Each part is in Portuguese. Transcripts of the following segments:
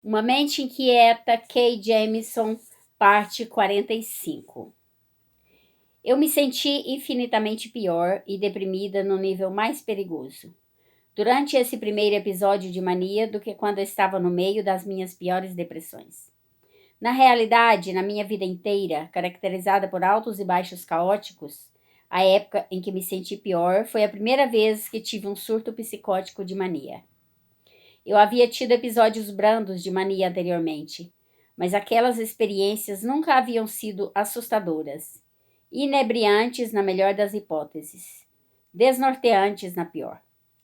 Uma mente inquieta, Kay Jamison, parte 45. Eu me senti infinitamente pior e deprimida no nível mais perigoso durante esse primeiro episódio de mania do que quando eu estava no meio das minhas piores depressões. Na realidade, na minha vida inteira, caracterizada por altos e baixos caóticos, a época em que me senti pior foi a primeira vez que tive um surto psicótico de mania. Eu havia tido episódios brandos de mania anteriormente, mas aquelas experiências nunca haviam sido assustadoras, inebriantes na melhor das hipóteses, desnorteantes na pior.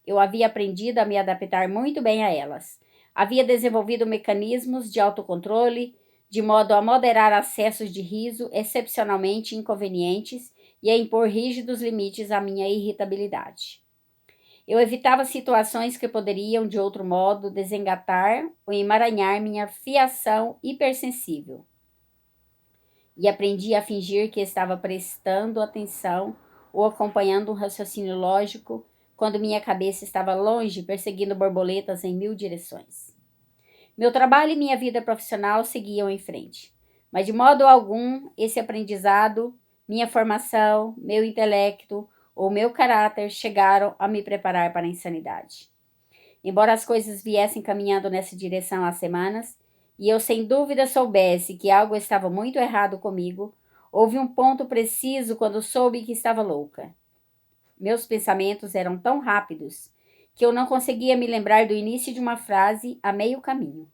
Eu havia aprendido a me adaptar muito bem a elas. Havia desenvolvido mecanismos de autocontrole, de modo a moderar acessos de riso excepcionalmente inconvenientes e a impor rígidos limites à minha irritabilidade. Eu evitava situações que poderiam, de outro modo, desengatar ou emaranhar minha fiação hipersensível. E aprendi a fingir que estava prestando atenção ou acompanhando um raciocínio lógico quando minha cabeça estava longe, perseguindo borboletas em 1000 direções. Meu trabalho e minha vida profissional seguiam em frente, mas de modo algum esse aprendizado, minha formação, meu intelecto ou meu caráter chegaram a me preparar para a insanidade. Embora as coisas viessem caminhando nessa direção há semanas, e eu sem dúvida soubesse que algo estava muito errado comigo, houve um ponto preciso quando soube que estava louca. Meus pensamentos eram tão rápidos que eu não conseguia me lembrar do início de uma frase a meio caminho.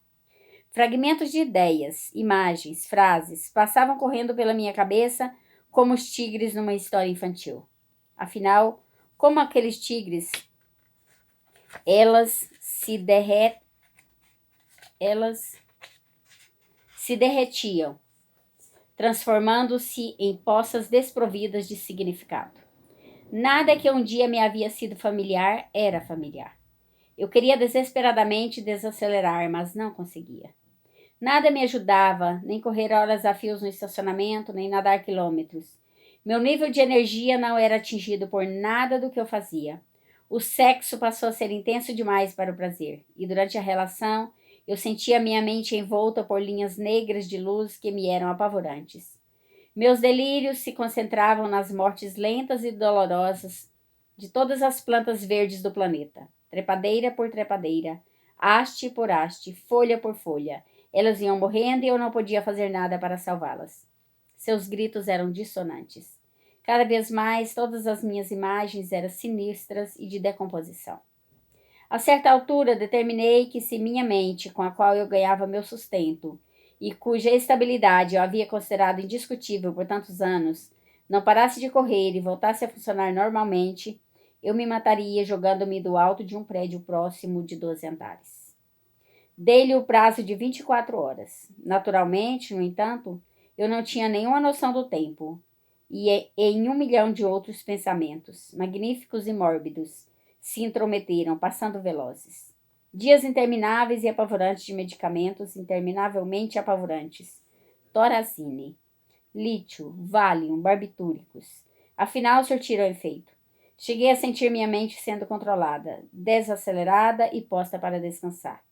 Fragmentos de ideias, imagens, frases passavam correndo pela minha cabeça como os tigres numa história infantil. Afinal, como aqueles tigres, elas se derretiam, transformando-se em poças desprovidas de significado. Nada que um dia me havia sido familiar era familiar. Eu queria desesperadamente desacelerar, mas não conseguia. Nada me ajudava, nem correr horas a fios no estacionamento, nem nadar quilômetros. Meu nível de energia não era atingido por nada do que eu fazia. O sexo passou a ser intenso demais para o prazer, e durante a relação eu sentia minha mente envolta por linhas negras de luz que me eram apavorantes. Meus delírios se concentravam nas mortes lentas e dolorosas de todas as plantas verdes do planeta, trepadeira por trepadeira, haste por haste, folha por folha. Elas iam morrendo e eu não podia fazer nada para salvá-las. Seus gritos eram dissonantes. Cada vez mais, todas as minhas imagens eram sinistras e de decomposição. A certa altura, determinei que se minha mente, com a qual eu ganhava meu sustento, e cuja estabilidade eu havia considerado indiscutível por tantos anos, não parasse de correr e voltasse a funcionar normalmente, eu me mataria jogando-me do alto de um prédio próximo de 12 andares. Dei-lhe o prazo de 24 horas. Naturalmente, no entanto, eu não tinha nenhuma noção do tempo, e em 1 milhão de outros pensamentos, magníficos e mórbidos, se intrometeram, passando velozes. Dias intermináveis e apavorantes de medicamentos interminavelmente apavorantes. Thorazine, lítio, Valium, barbitúricos. Afinal, surtiram efeito. Cheguei a sentir minha mente sendo controlada, desacelerada e posta para descansar.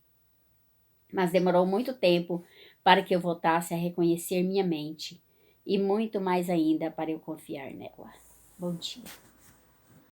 Mas demorou muito tempo para que eu voltasse a reconhecer minha mente, e muito mais ainda para eu confiar nela. Bom dia.